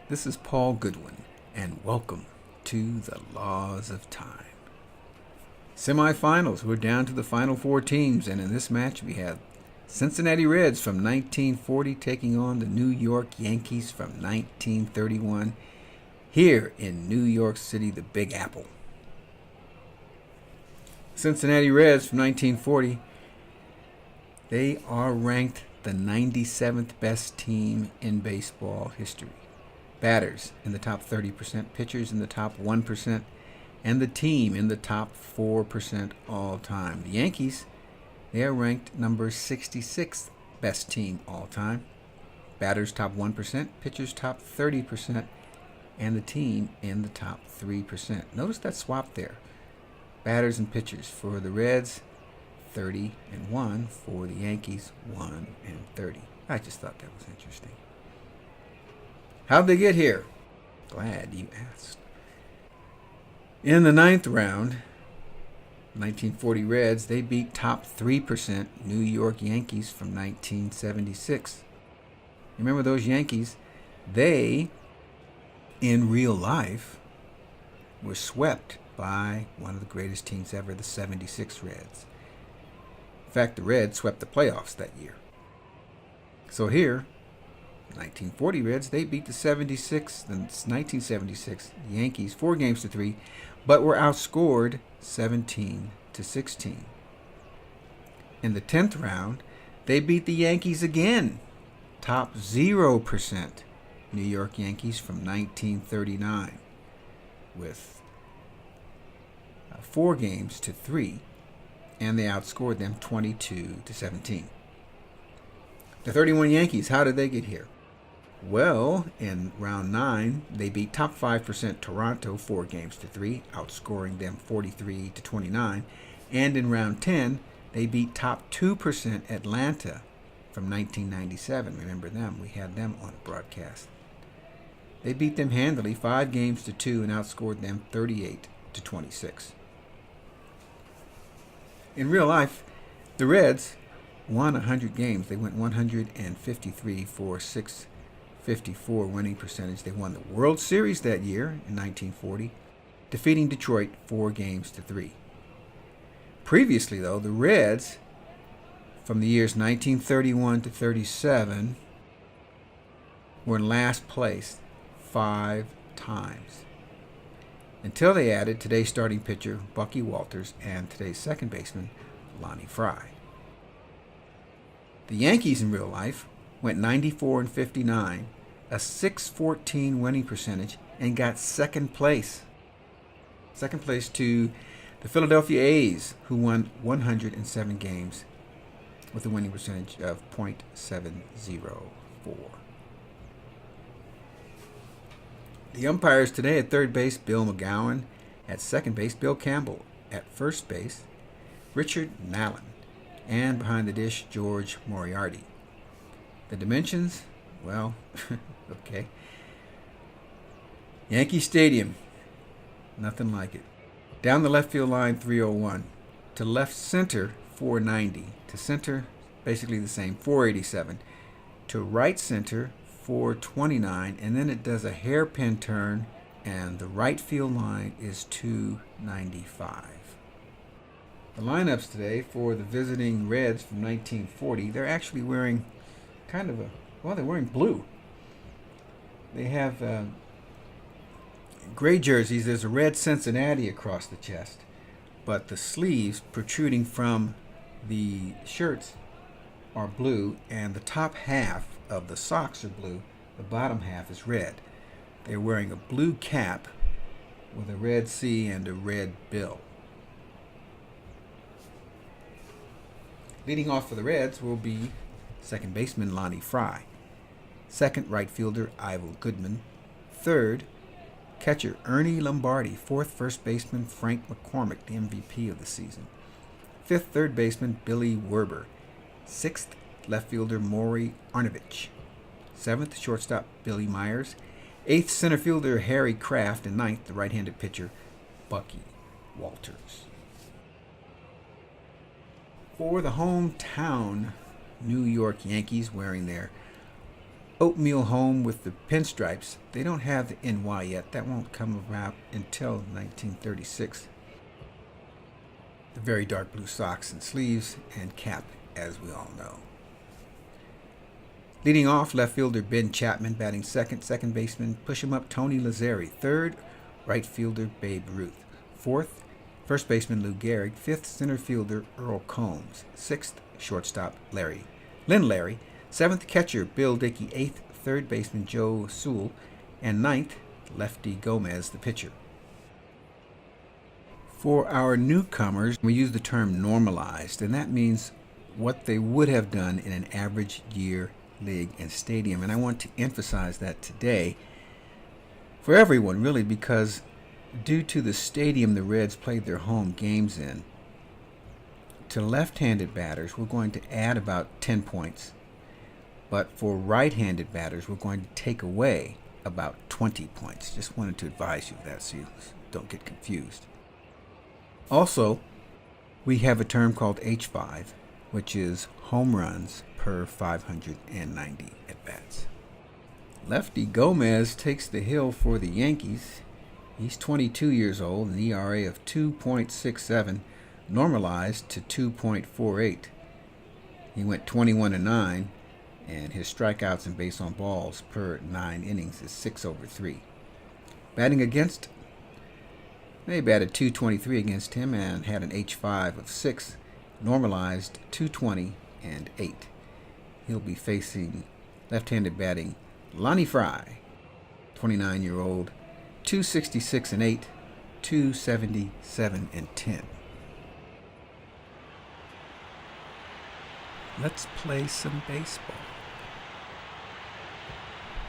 This is Paul Goodwin, and welcome to the Laws of Time. Semifinals, we're down to the final four teams, and in this match we have Cincinnati Reds from 1940 taking on the New York Yankees from 1931 here in New York City, the Big Apple. Cincinnati Reds from 1940, they are ranked the 97th best team in baseball history. Batters in the top 30%, pitchers in the top 1%, and the team in the top 4% all time. The Yankees, they are ranked number 66th best team all time. Batters top 1%, pitchers top 30%, and the team in the top 3%. Notice that swap there. Batters and pitchers for the Reds, 30 and 1. For the Yankees, 1 and 30. I just thought that was interesting. How'd they get here? Glad you asked. In the ninth round, 1940 Reds, they beat top 3% New York Yankees from 1976. Remember those Yankees? They, in real life, were swept by one of the greatest teams ever, the 76 Reds. In fact, the Reds swept the playoffs that year. So here, 1940 Reds, they beat the 1976 Yankees 4-3, but were outscored 17-16. In the 10th round, they beat the Yankees again, top 0% New York Yankees from 1939, with 4-3, and they outscored them 22-17. The 31 Yankees, how did they get here? Well, in round 9, they beat top 5% Toronto 4-3, outscoring them 43-29. And in round 10, they beat top 2% Atlanta from 1997. Remember them, we had them on a broadcast. They beat them handily 5-2 and outscored them 38-26. In real life, the Reds won 100 games. They went 153 for 654 winning percentage. They won the World Series that year in 1940, defeating Detroit 4-3. Previously, though, the Reds, from the years 1931 to 37, were in last place 5 times, until they added today's starting pitcher, Bucky Walters, and today's second baseman, Lonnie Fry. The Yankees in real life went 94-59, a 614 winning percentage, and got second place. Second place to the Philadelphia A's, who won 107 games with a winning percentage of .704. The umpires today at third base, Bill McGowan. At second base, Bill Campbell. At first base, Richard Nallin. And behind the dish, George Moriarty. The dimensions, well, okay. Yankee Stadium, nothing like it. Down the left field line, 301. To left center, 490. To center, basically the same, 487. To right center, 429. And then it does a hairpin turn, and the right field line is 295. The lineups today for the visiting Reds from 1940, they're actually wearing they're wearing blue. They have gray jerseys. There's a red Cincinnati across the chest, but the sleeves protruding from the shirts are blue, and the top half of the socks are blue. The bottom half is red. They're wearing a blue cap with a red C and a red bill. Leading off for the Reds will be second baseman Lonnie Fry. Second, right fielder Ivel Goodman. Third, catcher Ernie Lombardi. Fourth, first baseman Frank McCormick, the MVP of the season. Fifth, third baseman Billy Werber. Sixth, left fielder Maury Arnovich. Seventh, shortstop Billy Myers. Eighth, center fielder Harry Kraft. And ninth, the right-handed pitcher Bucky Walters. For the hometown New York Yankees, wearing their oatmeal home with the pinstripes. They don't have the NY yet. That won't come about until 1936. The very dark blue socks and sleeves and cap, as we all know. Leading off, left fielder Ben Chapman, batting second, second baseman push-him-up Tony Lazzeri, third, right fielder Babe Ruth, fourth, first baseman Lou Gehrig, fifth, center fielder Earl Combs, sixth, shortstop Lynn Larry, seventh, catcher Bill Dickey, eighth, third baseman Joe Sewell, and ninth, Lefty Gomez, the pitcher. For our newcomers, we use the term normalized, and that means what they would have done in an average year league and stadium. And I want to emphasize that today for everyone, really, because due to the stadium the Reds played their home games in, to left-handed batters, we're going to add about 10 points. But for right-handed batters, we're going to take away about 20 points. Just wanted to advise you of that so you don't get confused. Also, we have a term called H5, which is home runs per 590 at-bats. Lefty Gomez takes the hill for the Yankees. He's 22 years old, an ERA of 2.67, normalized to 2.48. He went 21-9, and his strikeouts and base on balls per 9 innings is 6/3. Batting against, they batted .223 against him and had an H5 of 6, normalized 220 and 8. He'll be facing left-handed batting Lonnie Fry, 29-year-old, 266 and 8, 277 and 10. Let's play some baseball.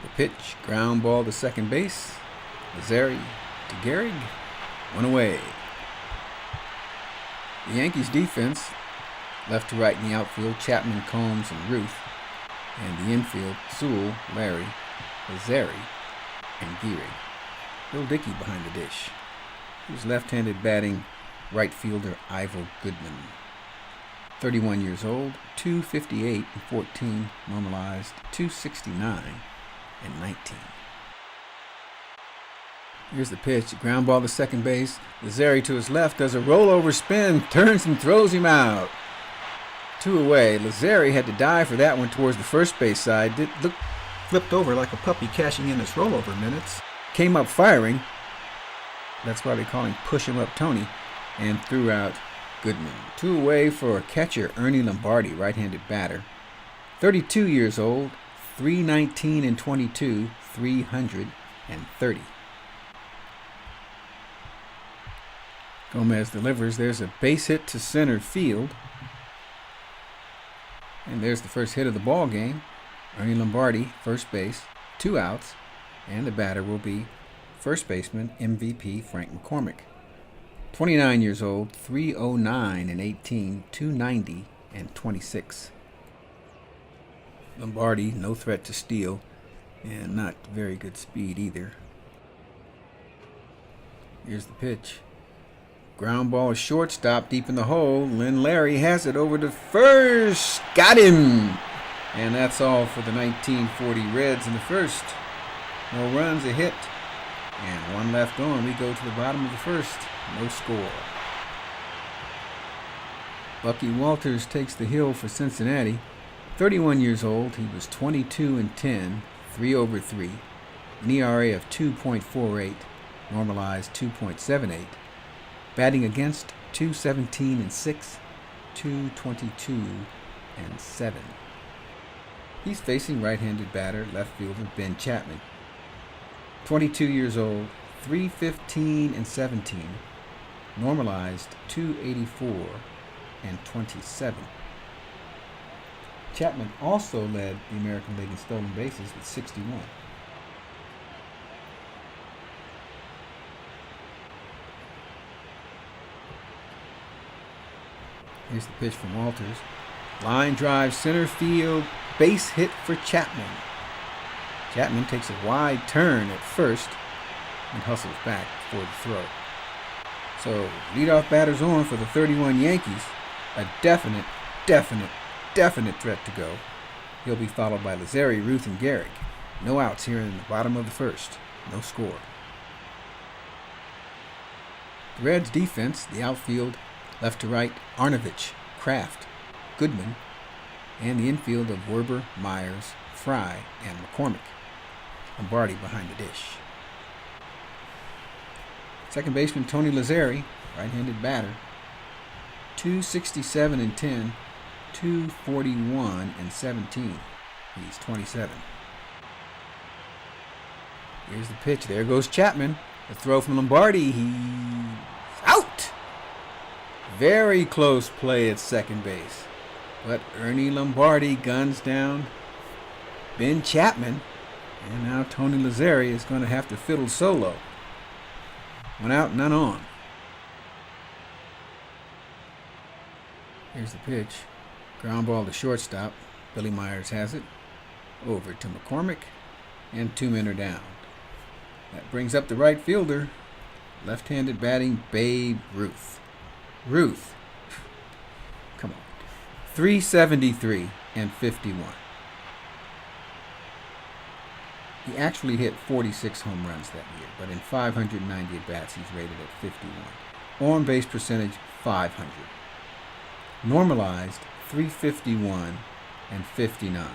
The pitch, ground ball to second base. Lazzeri to Gehrig, one away. The Yankees defense, left to right in the outfield, Chapman, Combs, and Ruth. And the infield, Sewell, Larry, Lazzeri, and Gehrig. Bill Dickey behind the dish. Who's left-handed batting right fielder Ivo Goodman. 31 years old, 258 and 14, normalized 269 and 19. Here's the pitch, ground ball to second base. Lazzeri to his left does a rollover spin, turns and throws him out. 2 away. Lazzeri had to dive for that one towards the first base side. Flipped over like a puppy cashing in his rollover minutes. Came up firing. That's why they call him Push-Him-Up Tony. And threw out Goodman. 2 away for catcher Ernie Lombardi, right-handed batter. 32 years old, 319 and 22, 330. Gomez delivers. There's a base hit to center field. And there's the first hit of the ball game. Ernie Lombardi, first base, 2 outs, and the batter will be first baseman MVP Frank McCormick. 29 years old, 309 and 18, 290 and 26. Lombardi, no threat to steal, and not very good speed either. Here's the pitch. Ground ball, shortstop, deep in the hole. Lynn Larry has it over to first. Got him! And that's all for the 1940 Reds in the first. No runs, a hit, and 1 left on. We go to the bottom of the first. No score. Bucky Walters takes the hill for Cincinnati. 31 years old. He was 22 and 10, 3/3. An ERA of 2.48, normalized 2.78. Batting against, 217 and 6, 222 and 7. He's facing right-handed batter, left fielder Ben Chapman. 22 years old, 315 and 17, normalized 284 and 27. Chapman also led the American League in stolen bases with 61. Here's the pitch from Walters. Line drive, center field, base hit for Chapman. Chapman takes a wide turn at first and hustles back for the throw. So, leadoff batters on for the 31 Yankees. A definite threat to go. He'll be followed by Lazzeri, Ruth, and Gehrig. No outs here in the bottom of the first. No score. The Reds' defense, the outfield, left to right, Arnovich, Kraft, Goodman, and the infield of Werber, Myers, Fry, and McCormick. Lombardi behind the dish. Second baseman Tony Lazzeri, right-handed batter, 267 and 10, 241 and 17. He's 27. Here's the pitch. There goes Chapman. The throw from Lombardi. He's out. Very close play at second base. But Ernie Lombardi guns down Ben Chapman. And now Tony Lazzeri is going to have to fiddle solo. One out, none on. Here's the pitch. Ground ball to shortstop. Billy Myers has it. Over to McCormick. And 2 men are down. That brings up the right fielder. Left-handed batting Babe Ruth. Ruth. Come on. 373 and 51. He actually hit 46 home runs that year, but in 590 at-bats, he's rated at 51. On-base percentage, 500. Normalized, 351 and 59.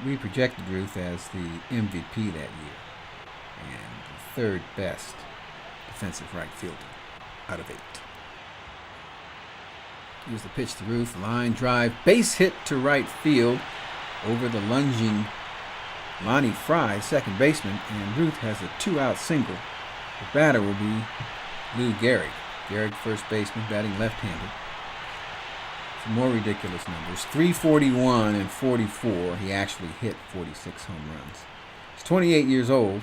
We projected Ruth as the MVP that year and the third best defensive right fielder out of 8. Here's the pitch to Ruth, line drive, base hit to right field over the lunging Lonnie Fry, second baseman, and Ruth has a 2-out single. The batter will be Lou Gehrig. Gehrig, first baseman, batting left-handed. Some more ridiculous numbers. 341 and 44. He actually hit 46 home runs. He's 28 years old.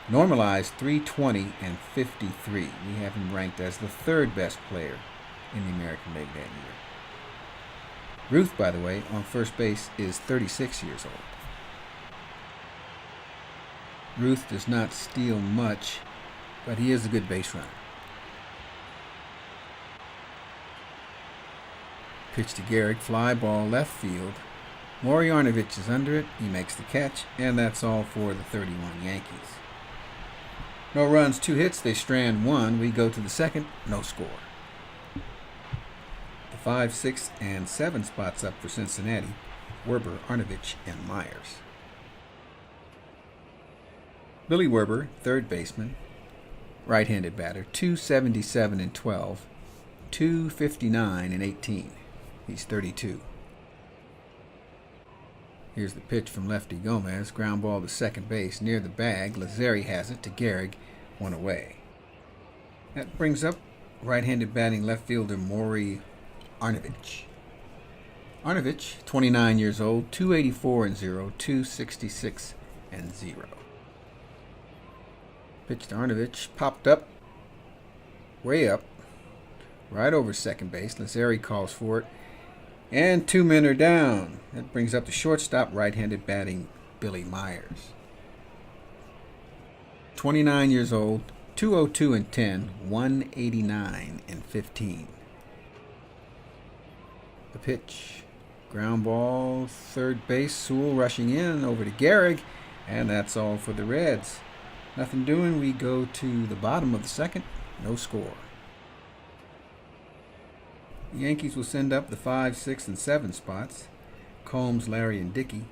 Normalized 320 and 53. We have him ranked as the third best player in the American League that year. Ruth, by the way, on first base is 36 years old. Ruth does not steal much, but he is a good base runner. Pitch to Gehrig, fly ball left field. Maury Arnovich is under it. He makes the catch, and that's all for the 31 Yankees. No runs, 2 hits. They strand 1. We go to the second. No score. The 5, 6, and 7 spots up for Cincinnati. Werber, Arnovich, and Myers. Billy Werber, third baseman, right-handed batter, 277 and 12, 259 and 18. He's 32. Here's the pitch from lefty Gomez. Ground ball to second base near the bag. Lazzeri has it to Gehrig. 1 away. That brings up right-handed batting left fielder Maury Arnovich. Arnovich, 29 years old, 284 and 0, 266 and 0. Pitch to Arnovich. Popped up. Way up. Right over second base. Lazzeri calls for it. And 2 men are down. That brings up the shortstop, right-handed batting Billy Myers. 29 years old, 202 and 10, 189 and 15. The pitch. Ground ball, third base, Sewell rushing in over to Gehrig, and that's all for the Reds. Nothing doing. We go to the bottom of the second. No score. The Yankees will send up the 5, 6, and 7 spots. Combs, Larry, and Dickey.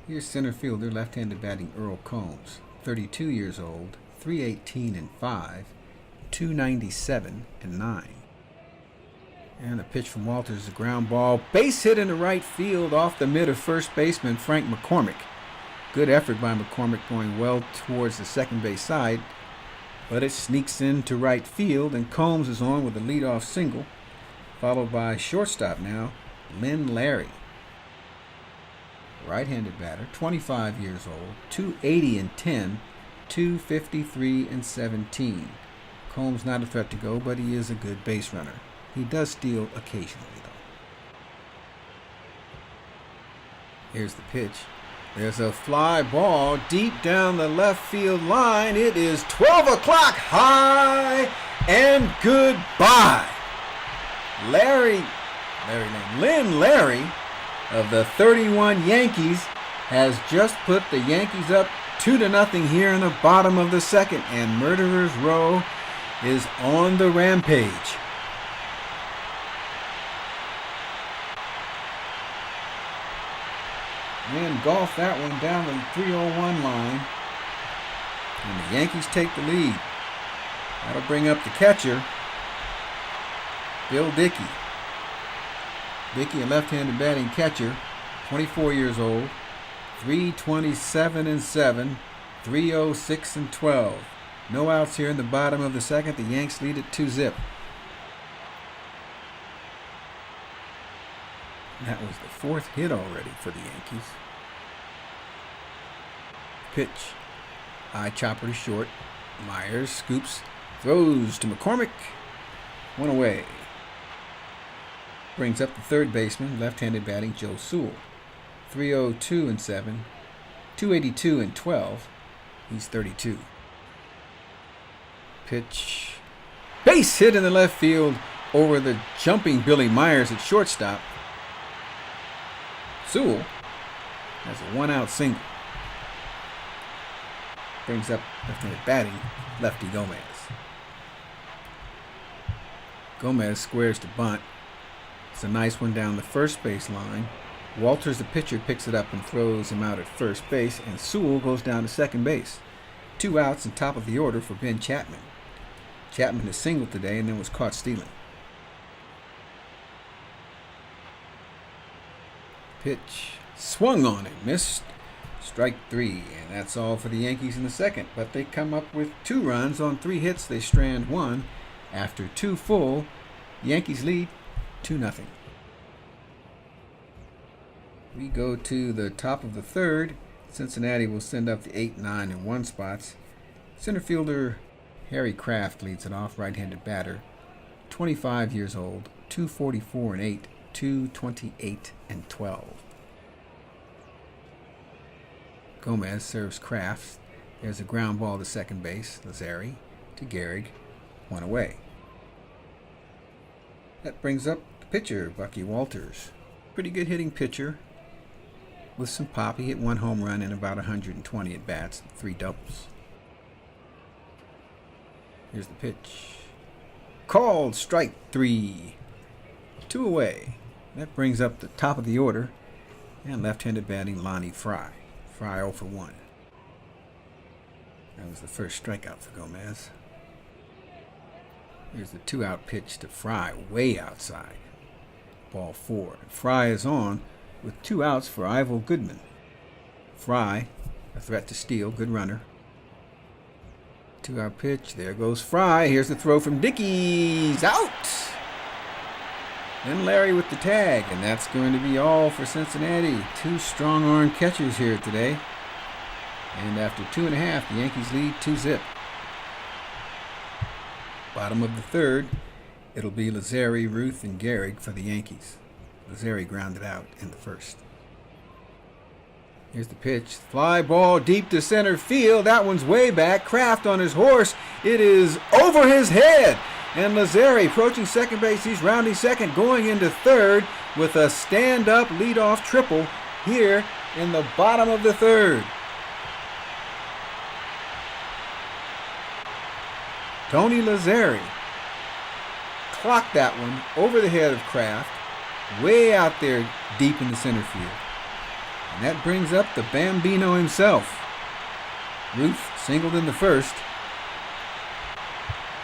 Here's center fielder, left-handed batting Earl Combs, 32 years old, 318 and 5, 297 and 9. And a pitch from Walters is a ground ball. Base hit into right field off the mid of first baseman Frank McCormick. Good effort by McCormick going well towards the second base side, but it sneaks into right field, and Combs is on with a leadoff single, followed by shortstop now, Lynn Larry. Right-handed batter, 25 years old, 280 and 10, 253 and 17. Combs not a threat to go, but he is a good base runner. He does steal occasionally, though. Here's the pitch. There's a fly ball deep down the left field line. It is 12 o'clock high and goodbye. Lynn Larry of the 31 Yankees has just put the Yankees up 2-0 here in the bottom of the second, and Murderers Row is on the rampage. And golf that one down the 301 line, and the Yankees take the lead. That'll bring up the catcher, Bill Dickey. Dickey, a left-handed batting catcher, 24 years old, 327-7, 306-12. No outs here in the bottom of the second. The Yanks lead at 2-0. That was the fourth hit already for the Yankees. Pitch. High chopper to short. Myers scoops. Throws to McCormick. One away. Brings up the third baseman, left-handed batting Joe Sewell. 302-7. 282-12. He's 32. Pitch. Base hit in the left field over the jumping Billy Myers at shortstop. Sewell has a one-out single. Brings up left-handed batting lefty Gomez. Gomez squares to bunt. It's a nice one down the first base line. Walters, the pitcher, picks it up and throws him out at first base, and Sewell goes down to second base. 2 outs and top of the order for Ben Chapman. Chapman has singled today and then was caught stealing. Pitch. Swung on it. Missed. Strike 3. And that's all for the Yankees in the second. But they come up with 2 runs on 3 hits. They strand 1. After 2 full, the Yankees lead 2-0. We go to the top of the third. Cincinnati will send up the 8, 9, and 1 spots. Center fielder Harry Kraft leads it off, right-handed batter. 25 years old, 244-8, 228-12. Gomez serves Kraft. There's a ground ball to second base. Lazzari to Gehrig. 1 away. That brings up the pitcher, Bucky Walters. Pretty good hitting pitcher with some pop. He hit 1 home run in about 120 at bats, 3 doubles. Here's the pitch. Called strike 3. 2 away. That brings up the top of the order. And left-handed batting Lonnie Fry. Fry 0 for 1. That was the first strikeout for Gomez. Here's the 2-out pitch to Fry, way outside. Ball 4. Fry is on with 2 outs for Ivo Goodman. Fry, a threat to steal, good runner. 2-out pitch. There goes Fry. Here's the throw from Dickey's out. Then Larry with the tag, and that's going to be all for Cincinnati. 2 strong-arm catchers here today. And after 2.5, the Yankees lead 2-0. Bottom of the third, it'll be Lazzari, Ruth, and Gehrig for the Yankees. Lazzari grounded out in the first. Here's the pitch. Fly ball deep to center field. That one's way back. Kraft on his horse. It is over his head. And Lazzari approaching second base. He's rounding second, going into third with a stand-up leadoff triple here in the bottom of the third. Tony Lazzari clocked that one over the head of Kraft, way out there deep in the center field. And that brings up the Bambino himself. Ruth singled in the first.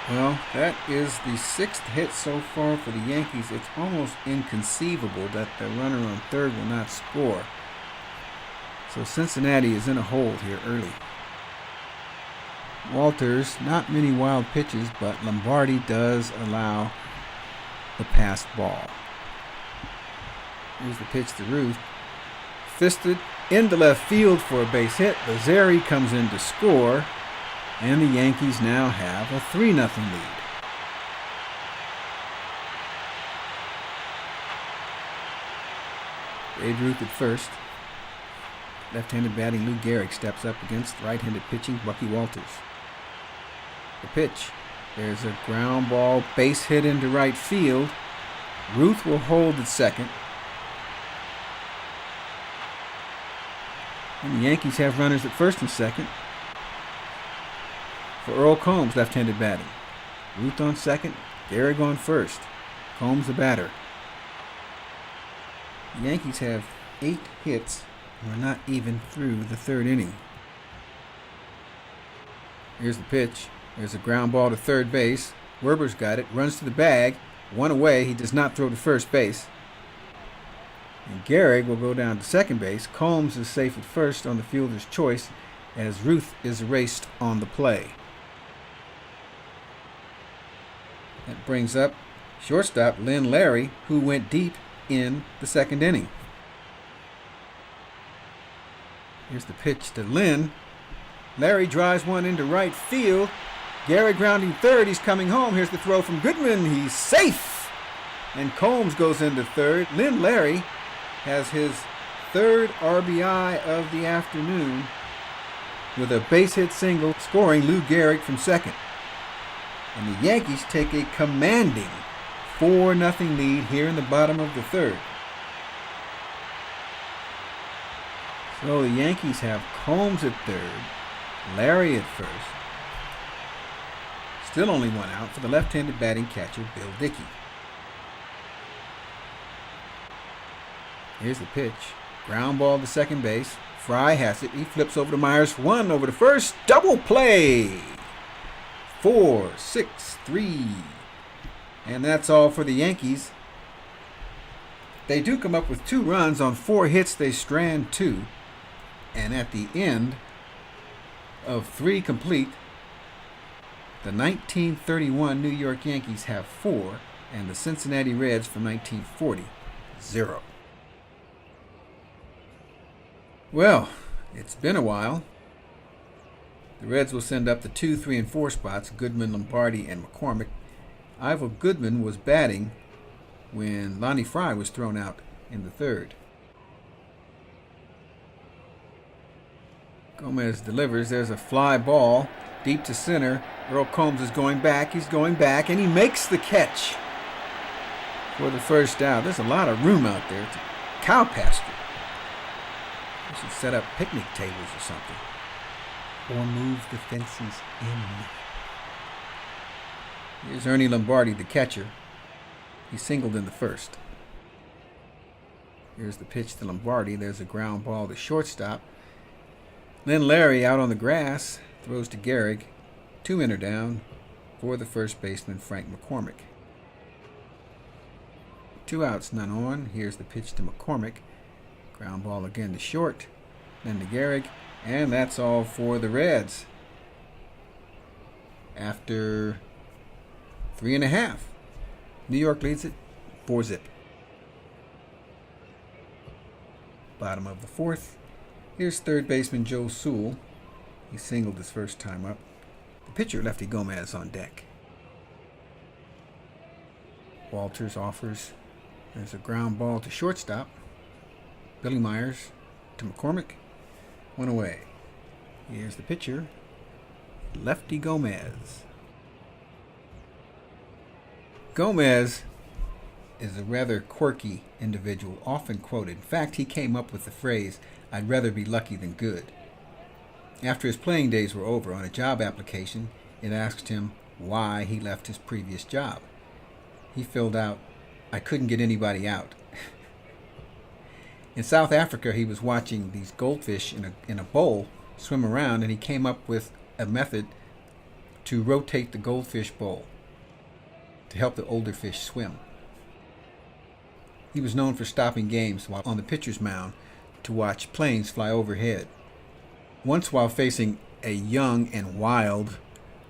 Well, that is the 6th hit so far for the Yankees. It's almost inconceivable that the runner on third will not score. So Cincinnati is in a hole here early. Walters, not many wild pitches, but Lombardi does allow the passed ball. Here's the pitch to Ruth. Fisted into left field for a base hit. Lazzari comes in to score, and the Yankees now have a 3-0 lead. Babe Ruth at first. Left-handed batting Lou Gehrig steps up against right-handed pitching Bucky Walters. The pitch. There's a ground ball base hit into right field. Ruth will hold at second. And the Yankees have runners at first and second for Earl Combs, left-handed batting. Ruth on second, Gehrig on first. Combs the batter. The Yankees have 8 hits and we're not even through the third inning. Here's the pitch. There's a ground ball to third base. Werber's got it, runs to the bag. 1 away. He does not throw to first base. And Gehrig will go down to second base. Combs is safe at first on the fielder's choice as Ruth is erased on the play. That brings up shortstop Lynn Larry, who went deep in the second inning. Here's the pitch to Lynn. Larry drives one into right field. Gehrig grounding third. He's coming home. Here's the throw from Goodman. He's safe. And Combs goes into third. Lynn Larry has his 3rd RBI of the afternoon with a base hit single, scoring Lou Gehrig from second. And the Yankees take a commanding 4-0 lead here in the bottom of the third. So the Yankees have Combs at third, Larry at first. Still only 1 out for the left-handed batting catcher, Bill Dickey. Here's the pitch. Ground ball to second base. Fry has it. He flips over to Myers. 1 over to first. Double play. 4-6-3. And that's all for the Yankees. They do come up with 2 runs. On 4 hits, they strand 2. And at the end of 3 complete, the 1931 New York Yankees have 4, and the Cincinnati Reds from 1940, 0. Well, it's been a while. The Reds will send up the 2, 3, and 4 spots, Goodman, Lombardi, and McCormick. Ivo Goodman was batting when Lonnie Fry was thrown out in the third. Gomez delivers. There's a fly ball deep to center. Earl Combs is going back. He's going back, and he makes the catch for the first out. There's a lot of room out there. It's a cow pasture. We should set up picnic tables or something. Or move the fences in. Here's Ernie Lombardi, the catcher. He singled in the first. Here's the pitch to Lombardi. There's a ground ball to shortstop. Lynn Larry out on the grass. Throws to Gehrig. 2 men are down for the first baseman, Frank McCormick. 2 outs, none on. Here's the pitch to McCormick. Ground ball again to short. Then to Gehrig. And that's all for the Reds. After 3.5. New York leads it 4-0. Bottom of the 4th. Here's third baseman Joe Sewell. He singled his first time up. The pitcher, Lefty Gomez, on deck. Walters offers. There's a ground ball to shortstop. Billy Myers to McCormick. 1 away. Here's the pitcher, Lefty Gomez. Gomez is a rather quirky individual, often quoted. In fact, he came up with the phrase, "I'd rather be lucky than good." After his playing days were over, on a job application, it asked him why he left his previous job. He filled out, "I couldn't get anybody out." In South Africa, he was watching these goldfish in a bowl swim around, and he came up with a method to rotate the goldfish bowl to help the older fish swim. He was known for stopping games while on the pitcher's mound to watch planes fly overhead. Once, while facing a young and wild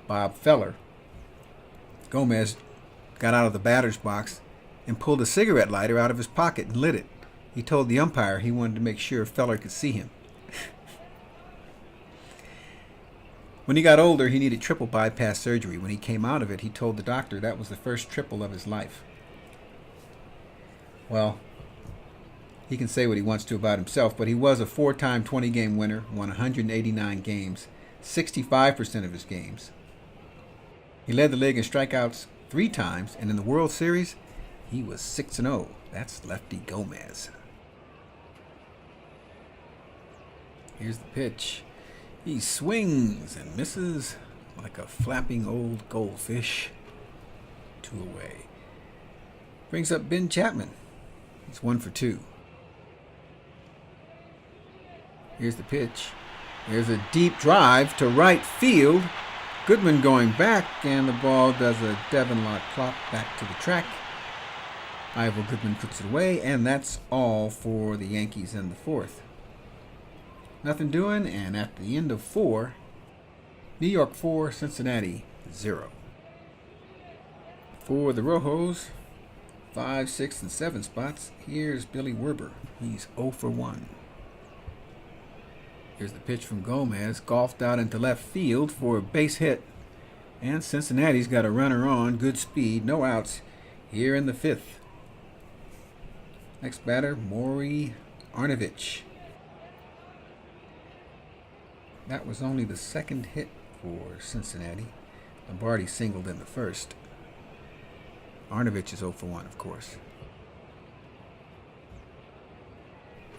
Bob Feller, Gomez got out of the batter's box and pulled a cigarette lighter out of his pocket and lit it. He told the umpire he wanted to make sure Feller could see him. When he got older, he needed triple bypass surgery. When he came out of it, he told the doctor that was the first triple of his life. Well, he can say what he wants to about himself, but he was a 4-time 20-game winner, won 189 games, 65% of his games. He led the league in strikeouts 3 times, and in the World Series, he was 6-0. That's Lefty Gomez. Here's the pitch. He swings and misses like a flapping old goldfish. 2 away. Brings up Ben Chapman. It's 1 for 2. Here's the pitch. There's a deep drive to right field. Goodman going back, and the ball does a Devon Lott plop back to the track. Ivo Goodman puts it away, and that's all for the Yankees in the 4th. Nothing doing, and at the end of 4, New York 4, Cincinnati 0. For the Rojos, 5, 6, and 7 spots, here's Billy Werber. He's 0 for 1. Here's the pitch from Gomez, golfed out into left field for a base hit. And Cincinnati's got a runner on, good speed, no outs here in the 5th. Next batter, Maury Arnovich. That was only the 2nd hit for Cincinnati. Lombardi singled in the 1st. Arnovich is 0 for 1, of course.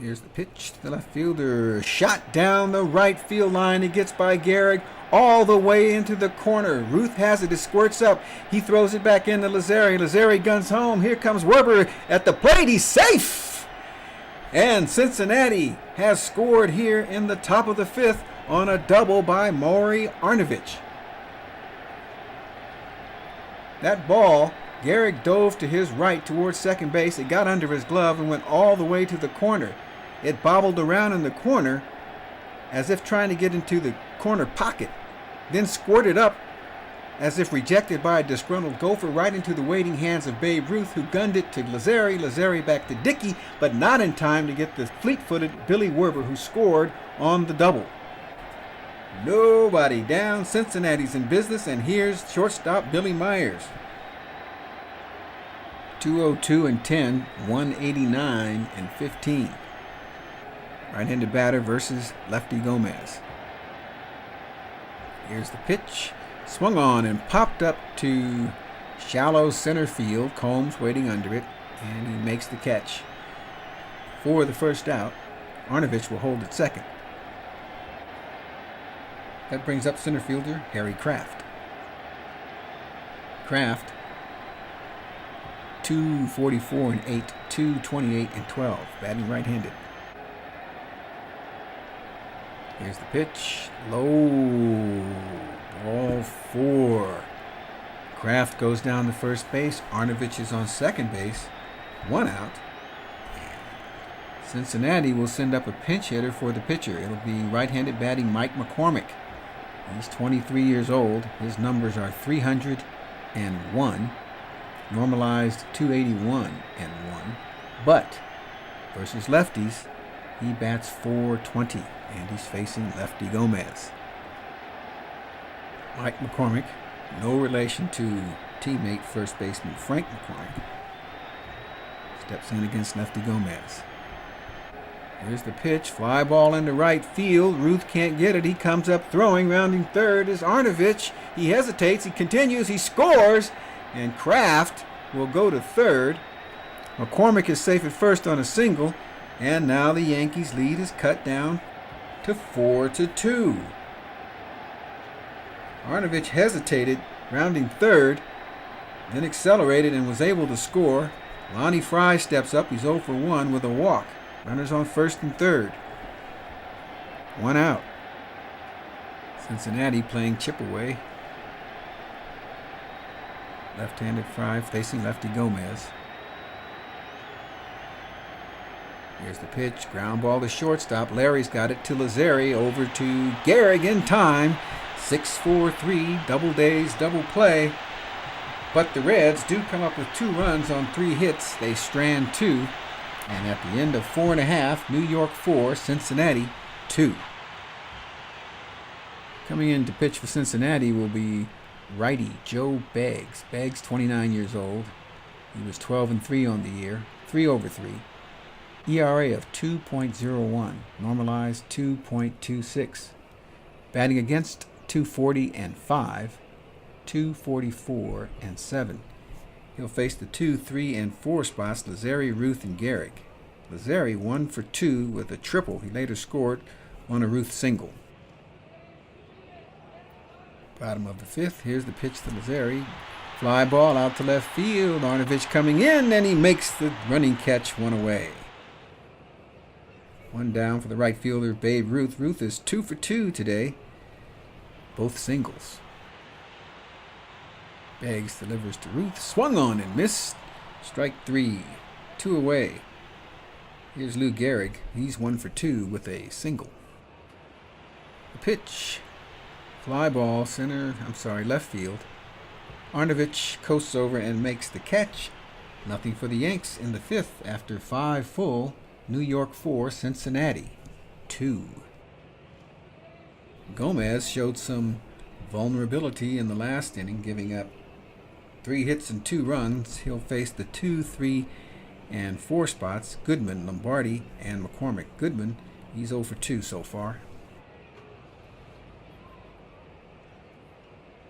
Here's the pitch to the left fielder. Shot down the right field line. He gets by Gehrig all the way into the corner. Ruth has it. It squirts up. He throws it back into Lazzeri. Lazzeri guns home. Here comes Werber at the plate. He's safe. And Cincinnati has scored here in the top of the 5th on a double by Maury Arnovich. That ball, Gehrig dove to his right towards second base. It got under his glove and went all the way to the corner. It bobbled around in the corner as if trying to get into the corner pocket, then squirted up as if rejected by a disgruntled gopher right into the waiting hands of Babe Ruth, who gunned it to Lazzeri. Lazzeri back to Dickey, but not in time to get the fleet-footed Billy Werber, who scored on the double. Nobody down. Cincinnati's in business, and here's shortstop Billy Myers. 202 and 10, 189 and 15. Right-handed batter versus Lefty Gomez. Here's the pitch. Swung on and popped up to shallow center field. Combs waiting under it, and he makes the catch for the first out. Arnovich will hold at second. That brings up center fielder Harry Kraft. Kraft, 244 and 8, 228 and 12, batting right-handed. Here's the pitch. Low. Ball 4. Kraft goes down to first base. Arnovich is on second base. 1 out. Cincinnati will send up a pinch hitter for the pitcher. It'll be right-handed batting Mike McCormick. He's 23 years old. His numbers are 301. Normalized 281 and 1. But versus lefties, he bats .420, and he's facing Lefty Gomez. Mike McCormick, no relation to teammate first baseman Frank McCormick, steps in against Lefty Gomez. Here's the pitch, fly ball into right field. Ruth can't get it. He comes up throwing, rounding third is Arnovich. He hesitates, he continues, he scores, and Kraft will go to third. McCormick is safe at first on a single, and now the Yankees' lead is cut down to 4-2. Arnovich hesitated, rounding third, then accelerated and was able to score. Lonnie Fry steps up. He's 0 for 1 with a walk. Runners on first and third. 1 out. Cincinnati playing chip away. Left-handed Fry facing Lefty Gomez. Here's the pitch. Ground ball to shortstop. Larry's got it to Lazzeri. Over to Gehrig in time. 6-4-3. Double days, double play. But the Reds do come up with 2 runs on 3 hits. They strand 2. And at the end of 4.5, New York 4, Cincinnati 2. Coming in to pitch for Cincinnati will be righty Joe Beggs. Beggs, 29 years old. He was 12-3 on the year. 3 over 3. ERA of 2.01. Normalized 2.26. Batting against 240 and 5. 244 and 7. He'll face the 2, 3, and 4 spots, Lazzeri, Ruth, and Gehrig. Lazzeri 1 for 2 with a triple. He later scored on a Ruth single. Bottom of the 5th. Here's the pitch to Lazzeri. Fly ball out to left field. Arnovich coming in, and he makes the running catch, 1 away. 1 down for the right fielder, Babe Ruth. Ruth is 2 for 2 today. Both singles. Beggs delivers to Ruth. Swung on and missed. Strike 3. 2 away. Here's Lou Gehrig. He's 1 for 2 with a single. The pitch. Fly ball, left field. Arnovich coasts over and makes the catch. Nothing for the Yanks in the 5th after 5 full. New York 4, Cincinnati 2. Gomez showed some vulnerability in the last inning, giving up 3 hits and 2 runs. He'll face the 2, 3, and 4 spots, Goodman, Lombardi, and McCormick. Goodman, he's 0 for 2 so far.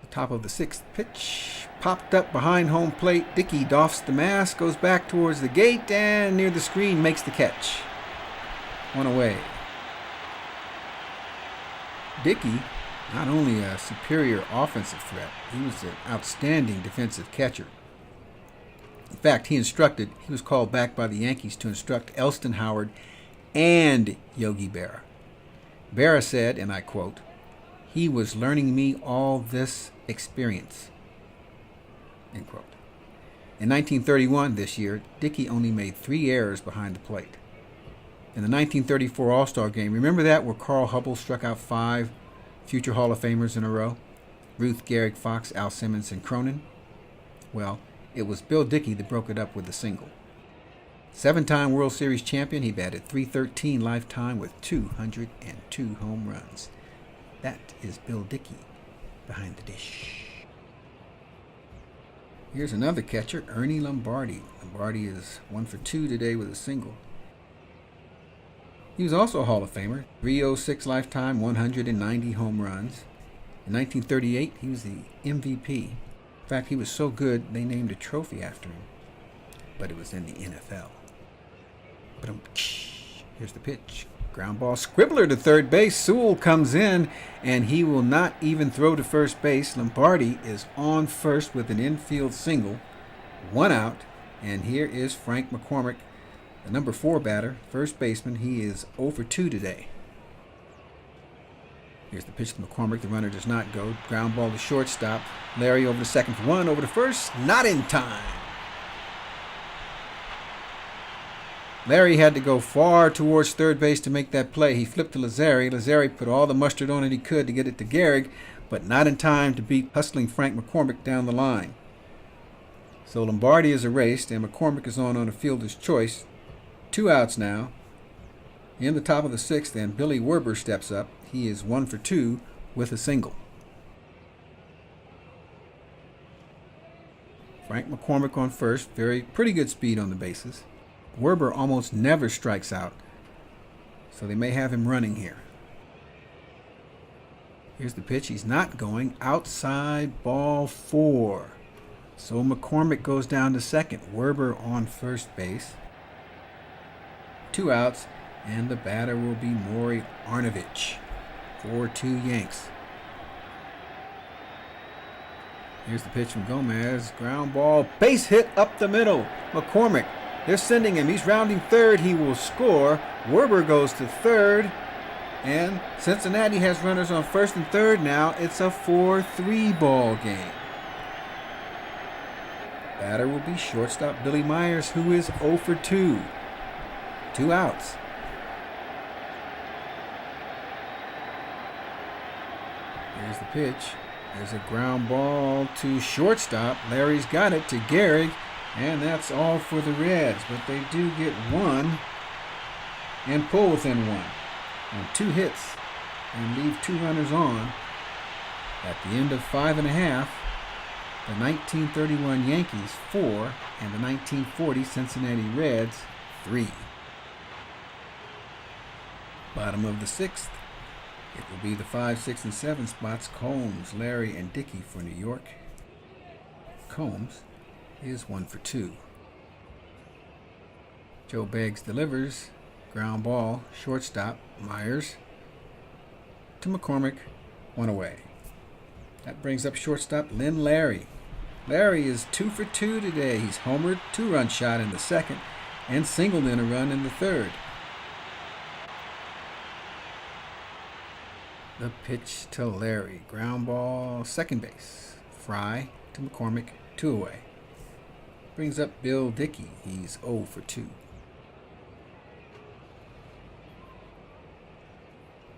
The top of the 6th pitch, popped up behind home plate. Dickey doffs the mask, goes back towards the gate, and near the screen makes the catch. 1 away. Dickey, not only a superior offensive threat, he was an outstanding defensive catcher. In fact, he was called back by the Yankees to instruct Elston Howard and Yogi Berra. Berra said, and I quote, "He was learning me all this experience." End quote. In 1931, this year, Dickey only made 3 errors behind the plate. In the 1934 All-Star Game, remember that, where Carl Hubbell struck out 5 future Hall of Famers in a row? Ruth, Gehrig, Fox, Al Simmons, and Cronin? Well, it was Bill Dickey that broke it up with a single. 7-time World Series champion, he batted .313 lifetime with 202 home runs. That is Bill Dickey behind the dish. Here's another catcher, Ernie Lombardi. Lombardi is 1 for 2 today with a single. He was also a Hall of Famer, .306 lifetime, 190 home runs. In 1938, he was the MVP. In fact, he was so good, they named a trophy after him. But it was in the NFL. Here's the pitch. Ground ball, Scribbler to third base. Sewell comes in, and he will not even throw to first base. Lombardi is on first with an infield single. 1 out, and here is Frank McCormick, the number 4 batter, first baseman. He is 0 for 2 today. Here's the pitch to McCormick. The runner does not go. Ground ball to shortstop. Larry over to second for 1, over to first. Not in time. Larry had to go far towards third base to make that play. He flipped to Lazzeri. Lazzeri put all the mustard on it he could to get it to Gehrig, but not in time to beat hustling Frank McCormick down the line. So Lombardi is erased, and McCormick is on a fielder's choice. 2 outs now. In the top of the 6th, and Billy Werber steps up. He is 1 for 2 with a single. Frank McCormick on first. Pretty good speed on the bases. Werber almost never strikes out, so they may have him running here. Here's the pitch. He's not going. Outside, ball 4. So McCormick goes down to second. Werber on first base. 2 outs, and the batter will be Maury Arnovich. 4-2 Yanks. Here's the pitch from Gomez. Ground ball, base hit up the middle. McCormick, they're sending him. He's rounding third. He will score. Werber goes to third. And Cincinnati has runners on first and third now. It's a 4-3 ball game. Batter will be shortstop Billy Myers, who is 0 for 2. 2 outs. Here's the pitch. There's a ground ball to shortstop. Larry's got it to Gehrig, and that's all for the Reds. But they do get 1 and pull within 1 on 2 hits and leave 2 runners on. At the end of 5 1/2, the 1931 Yankees 4 and the 1940 Cincinnati Reds 3. Bottom of the 6th. It will be the 5, 6, and 7 spots. Combs, Larry, and Dickey for New York. Combs is 1-for-2. Joe Beggs delivers. Ground ball, shortstop, Myers to McCormick, 1 away. That brings up shortstop Lynn Larry. Larry is 2-for-2 today. He's homered, 2-run shot in the second, and singled in a run in the third. The pitch to Larry. Ground ball, second base. Fry to McCormick, 2 away. Brings up Bill Dickey. He's 0-for-2.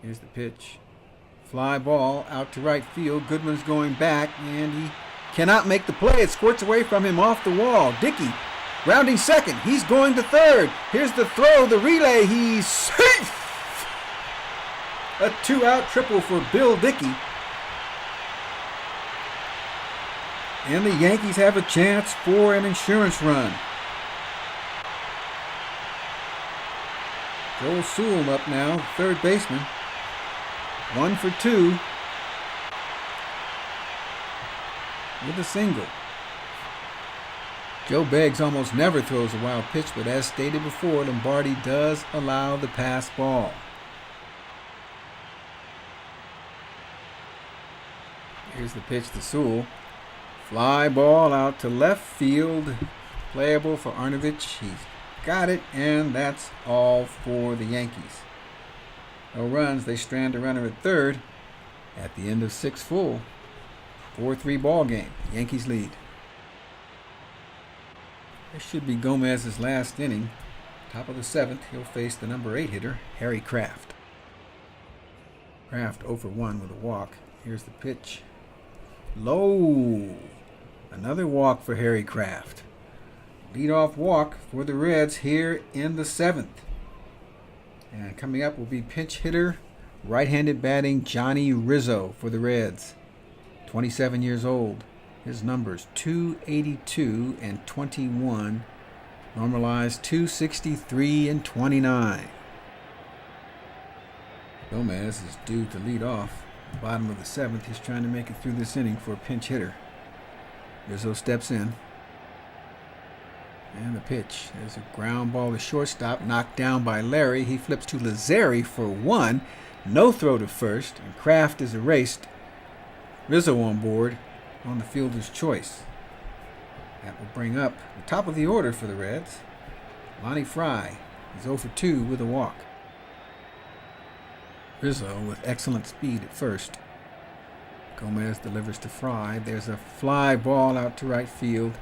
Here's the pitch. Fly ball out to right field. Goodman's going back, and he cannot make the play. It squirts away from him off the wall. Dickey rounding second. He's going to third. Here's the throw, the relay. He's safe! A 2-out triple for Bill Dickey. And the Yankees have a chance for an insurance run. Joel Sewell up now, third baseman. 1-for-2 with a single. Joe Beggs almost never throws a wild pitch, but as stated before, Lombardi does allow the pass ball. Here's the pitch to Sewell. Fly ball out to left field. Playable for Arnovich. He's got it, and that's all for the Yankees. No runs. They strand a runner at third at the end of 6 full. 4-3 ball game. Yankees lead. This should be Gomez's last inning. Top of the 7th, he'll face the number 8 hitter, Harry Kraft. Kraft 0-for-1 with a walk. Here's the pitch. Low. Another walk for Harry Kraft. Leadoff walk for the Reds here in the 7th. And coming up will be pinch hitter, right-handed batting Johnny Rizzo for the Reds. 27 years old. His numbers 282 and 21. Normalized 263 and 29. Gomez is due to lead off. Bottom of the 7th. He's trying to make it through this inning for a pinch hitter. Rizzo steps in. And the pitch. There's a ground ball to shortstop, knocked down by Larry. He flips to Lazzeri for 1. No throw to first, and Kraft is erased. Rizzo on board on the fielder's choice. That will bring up the top of the order for the Reds. Lonnie Fry is 0-for-2 with a walk. Rizzo with excellent speed at first. Gomez delivers to Fry. There's a fly ball out to right field.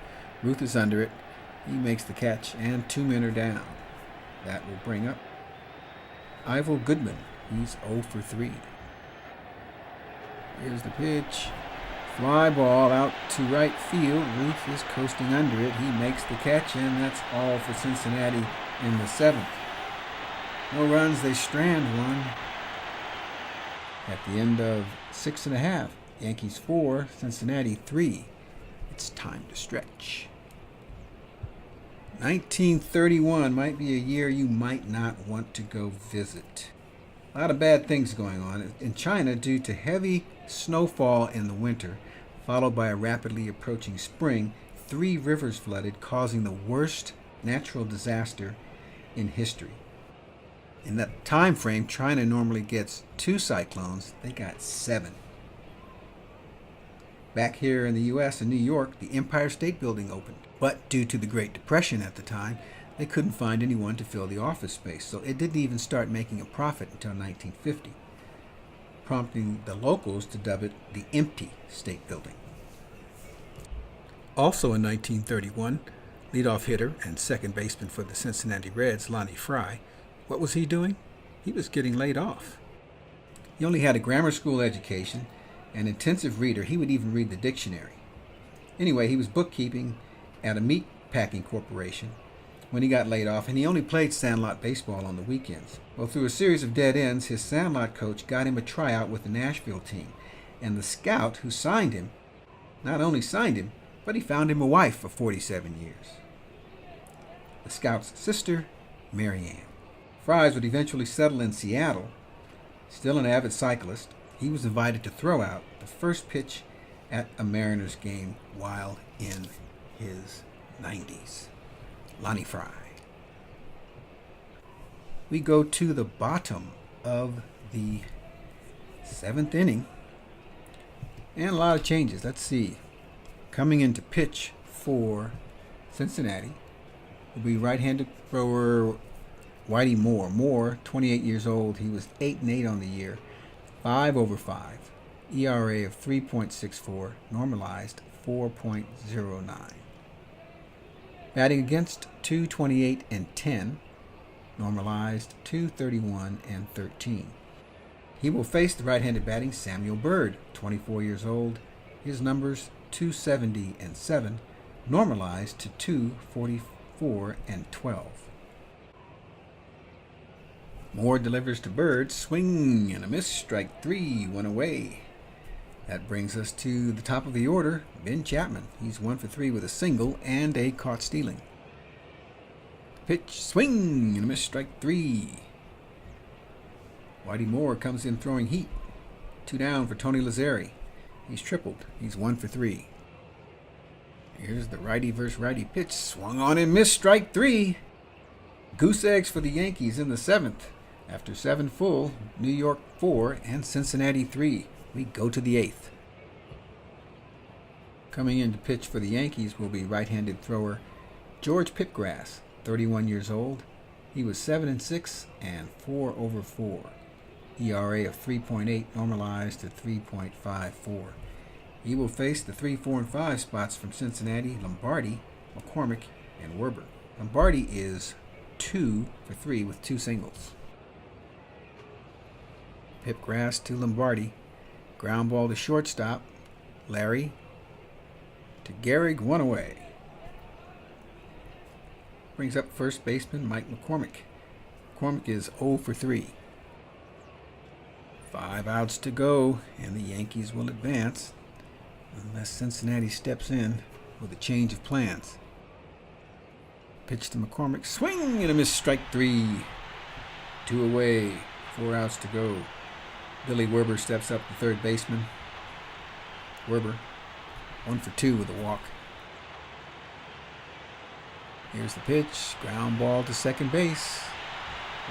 Ruth is under it. He makes the catch, and 2 men are down. That will bring up Ivel Goodman. He's 0-for-3. Here's the pitch. Fly ball out to right field. Ruth is coasting under it. He makes the catch, and that's all for Cincinnati in the 7th. No runs. They strand 1. At the end of 6.5, Yankees 4, Cincinnati 3. It's time to stretch. 1931 might be a year you might not want to go visit. A lot of bad things going on in China due to heavy snowfall in the winter, followed by a rapidly approaching spring. 3 rivers flooded, causing the worst natural disaster in history. In that time frame, China normally gets 2 cyclones. They got 7. Back here in the U.S. in New York, the Empire State Building opened. But due to the Great Depression at the time, they couldn't find anyone to fill the office space, so it didn't even start making a profit until 1950, prompting the locals to dub it the Empty State Building. Also in 1931, leadoff hitter and second baseman for the Cincinnati Reds, Lonnie Fry, what was he doing? He was getting laid off. He only had a grammar school education, an intensive reader. He would even read the dictionary. Anyway, he was bookkeeping at a meat packing corporation when he got laid off, and he only played sandlot baseball on the weekends. Well, through a series of dead ends, his sandlot coach got him a tryout with the Nashville team, and the scout who signed him not only signed him, but he found him a wife for 47 years. The scout's sister, Mary Ann. Fries would eventually settle in Seattle. Still an avid cyclist, he was invited to throw out the first pitch at a Mariners game while in his 90s. Lonnie Fry. We go to the bottom of the 7th inning. And a lot of changes. Let's see. Coming in to pitch for Cincinnati will be right-handed thrower Whitey Moore. Moore, 28 years old. He was 8-8 on the year. 5 over 5. ERA of 3.64. Normalized 4.09. Batting against 228 and 10. Normalized 231 and 13. He will face the right-handed batting Samuel Byrd, 24 years old. His numbers 270 and 7, normalized to 244 and 12. Moore delivers to Byrd, swing and a miss, strike 3, 1 away. That brings us to the top of the order, Ben Chapman. He's 1 for 3 with a single and a caught stealing. Pitch, swing and a miss, strike 3. Whitey Moore comes in throwing heat. 2 down for Tony Lazzeri. He's tripled. He's 1 for 3. Here's the righty versus righty pitch. Swung on and missed. Strike 3. Goose eggs for the Yankees in the 7th. After 7 full, New York 4 and Cincinnati 3. We go to the 8th. Coming in to pitch for the Yankees will be right-handed thrower George Pipgrass, 31 years old. He was 7-6 and 4 over 4. ERA of 3.8, normalized to 3.54. He will face the 3, 4, and 5 spots from Cincinnati, Lombardi, McCormick, and Werber. Lombardi is 2 for 3 with 2 singles. Pipgrass to Lombardi. Ground ball to shortstop. Larry to Gehrig, 1 away. Brings up first baseman Mike McCormick. McCormick is 0 for 3. 5 outs to go, and the Yankees will advance unless Cincinnati steps in with a change of plans. Pitch to McCormick, swing and a miss, strike 3. 2 away, 4 outs to go. Billy Werber steps up, the third baseman. Werber, 1 for 2 with a walk. Here's the pitch, ground ball to second base.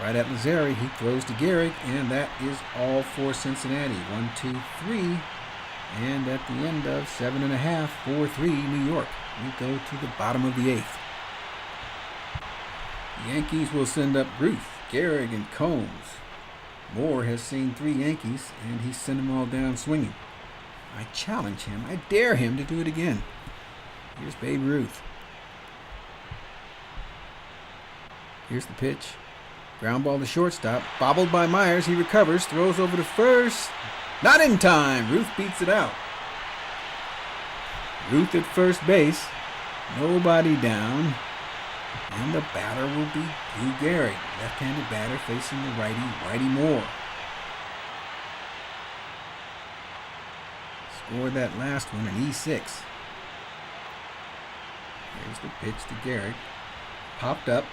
Right at Lazzeri, he throws to Gehrig, and that is all for Cincinnati. 1, 2, 3, and at the end of 7.5, 4-3, New York. We go to the bottom of the 8th. The Yankees will send up Ruth, Gehrig, and Combs. Moore has seen 3 Yankees, and he sent them all down swinging. I challenge him. I dare him to do it again. Here's Babe Ruth. Here's the pitch. Ground ball to shortstop. Bobbled by Myers. He recovers. Throws over to first. Not in time. Ruth beats it out. Ruth at first base. Nobody down. And the batter will be Lou Gehrig. Left-handed batter facing the righty, Whitey Moore. Scored that last one in E6. Here's the pitch to Gehrig. Popped up.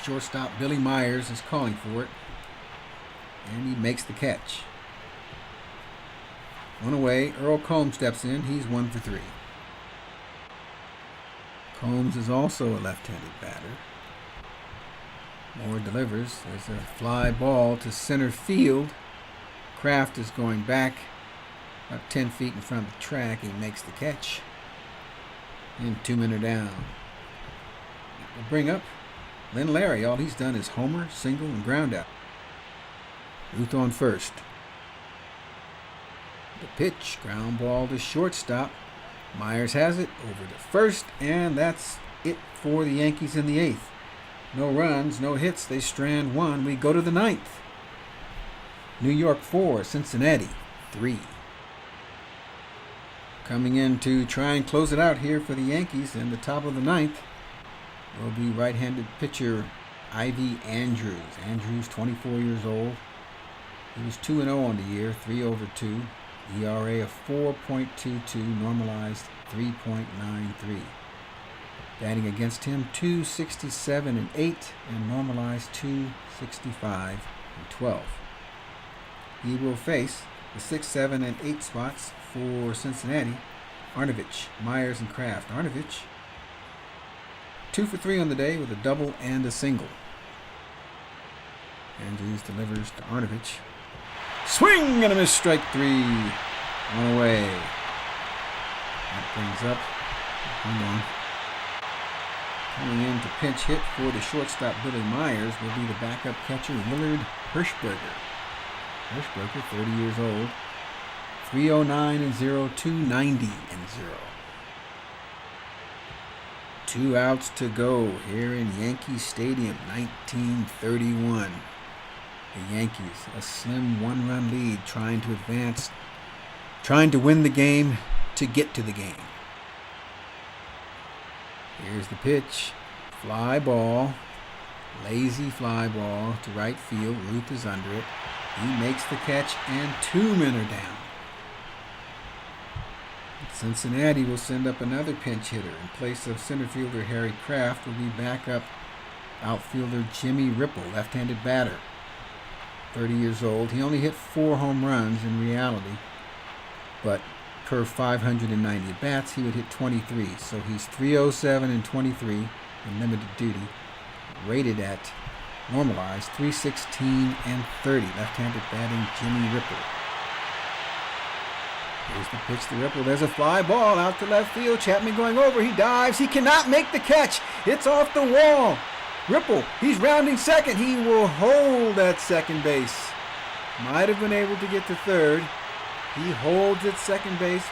Shortstop Billy Myers is calling for it. And he makes the catch. 1 away. Earl Combs steps in. He's 1 for 3. Combs is also a left-handed batter. Moore delivers. There's a fly ball to center field. Kraft is going back about 10 feet in front of the track. He makes the catch. And 2 men are down. We'll bring up Len Larry. All he's done is homer, single, and ground out. Ruth on first. The pitch, ground ball to shortstop. Myers has it over to first, and that's it for the Yankees in the 8th. No runs, no hits. They strand 1. We go to the 9th. New York 4, Cincinnati 3. Coming in to try and close it out here for the Yankees in the top of the 9th will be right-handed pitcher Ivy Andrews. Andrews, 24 years old. He was 2-0 on the year, 3 over 2. ERA of 4.22, normalized 3.93. Batting against him, 267 and 8, and normalized 265 and 12. He will face the 6, 7, and 8 spots for Cincinnati, Arnovich, Myers, and Kraft. Arnovich, 2 for 3 on the day with a double and a single. Andrews delivers to Arnovich. Swing and a miss, strike 3. On the way. That brings up, hold on. Coming in to pinch hit for the shortstop Billy Myers will be the backup catcher Willard Hirschberger. Hirschberger, 30 years old. 309 and 0, 290 and 0. 2 outs to go here in Yankee Stadium, 1931. The Yankees, a slim 1-run lead, trying to advance, trying to win the game to get to the game. Here's the pitch. Fly ball. Lazy fly ball to right field. Ruth is under it. He makes the catch, and 2 men are down. Cincinnati will send up another pinch hitter. In place of center fielder Harry Kraft will be backup outfielder Jimmy Ripple, left-handed batter. 30 years old. He only hit 4 home runs in reality, but per 590 at-bats, he would hit 23. So he's 307 and 23 in limited duty, rated at normalized 316 and 30. Left-handed batting Jimmy Ripple. Here's the pitch to Ripple. There's a fly ball out to left field. Chapman going over. He dives. He cannot make the catch. It's off the wall. Ripple, he's rounding second. He will hold at second base. Might have been able to get to third. He holds at second base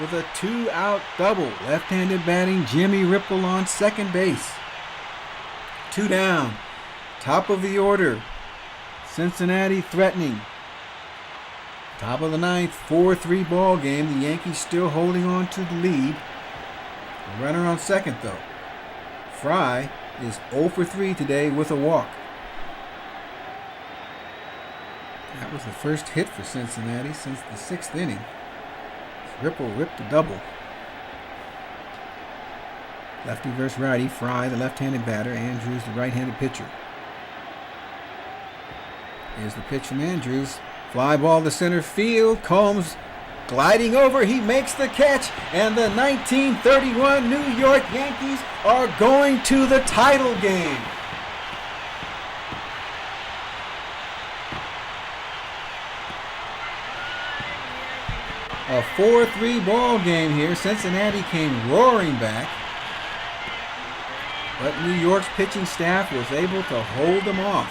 with a 2-out double. Left-handed batting Jimmy Ripple on second base. 2 down. Top of the order. Cincinnati threatening. Top of the 9th, 4-3 ball game. The Yankees still holding on to the lead. A runner on second, though. Fry is 0 for 3 today with a walk. That was the first hit for Cincinnati since the 6th inning. Ripple ripped a double. Lefty versus righty. Fry, the left-handed batter. Andrews, the right-handed pitcher. Here's the pitch from Andrews. Fly ball to center field. Combs gliding over. He makes the catch. And the 1931 New York Yankees are going to the title game. A 4-3 ball game here. Cincinnati came roaring back, but New York's pitching staff was able to hold them off.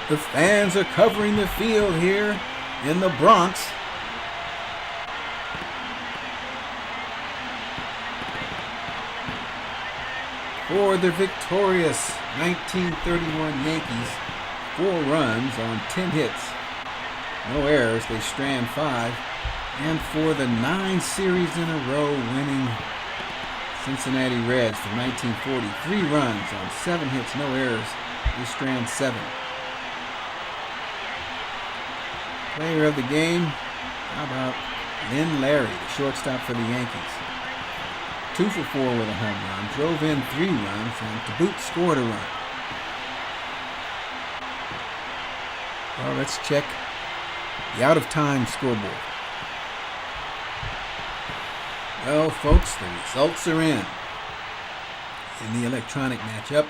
The fans are covering the field here in the Bronx. For the victorious 1931 Yankees, 4 runs on 10 hits. No errors, they strand 5. And for the 9 series in a row winning Cincinnati Reds from 1940, 3 runs on 7 hits, no errors, they strand 7. Player of the game, how about Lynn Larry, the shortstop for the Yankees. 2 for 4 with a home run, drove in 3 runs, and to boot scored a run. Well, let's check the out-of-time scoreboard. Well, folks, the results are in. In the electronic matchup,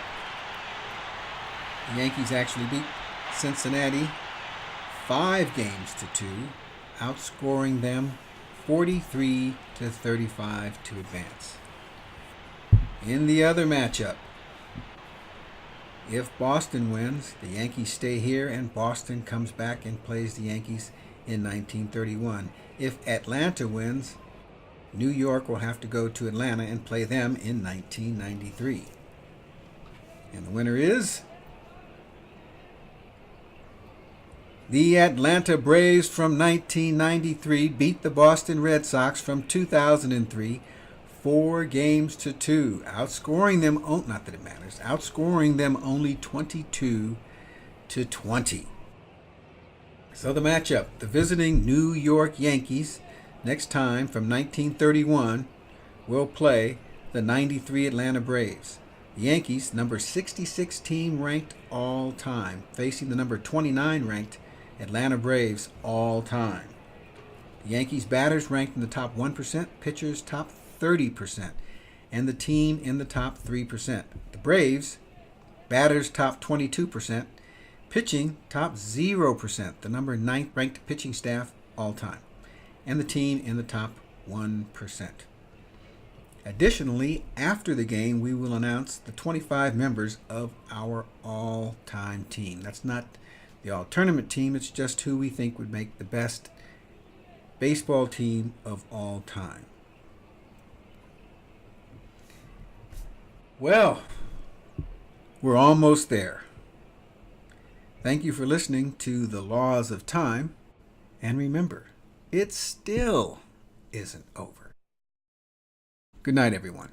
the Yankees actually beat Cincinnati 5 games to 2, outscoring them 43-35 to advance. In the other matchup, if Boston wins, the Yankees stay here and Boston comes back and plays the Yankees in 1931. If Atlanta wins, New York will have to go to Atlanta and play them in 1993. And the winner is the Atlanta Braves from 1993 beat the Boston Red Sox from 2003 4 games to 2, outscoring them, not that it matters, outscoring them only 22-20. So the matchup, the visiting New York Yankees, next time from 1931, will play the 93 Atlanta Braves. The Yankees, number 66 team ranked all time, facing the number 29 ranked Atlanta Braves all time. The Yankees batters ranked in the top 1%, pitchers top 30%, and the team in the top 3%. The Braves batters top 22%, pitching top 0%, the number 9th ranked pitching staff all time, and the team in the top 1%. Additionally, after the game, we will announce the 25 members of our all-time team. That's not the all-tournament team, it's just who we think would make the best baseball team of all time. Well, we're almost there. Thank you for listening to the Laws of Time. And remember, it still isn't over. Good night, everyone.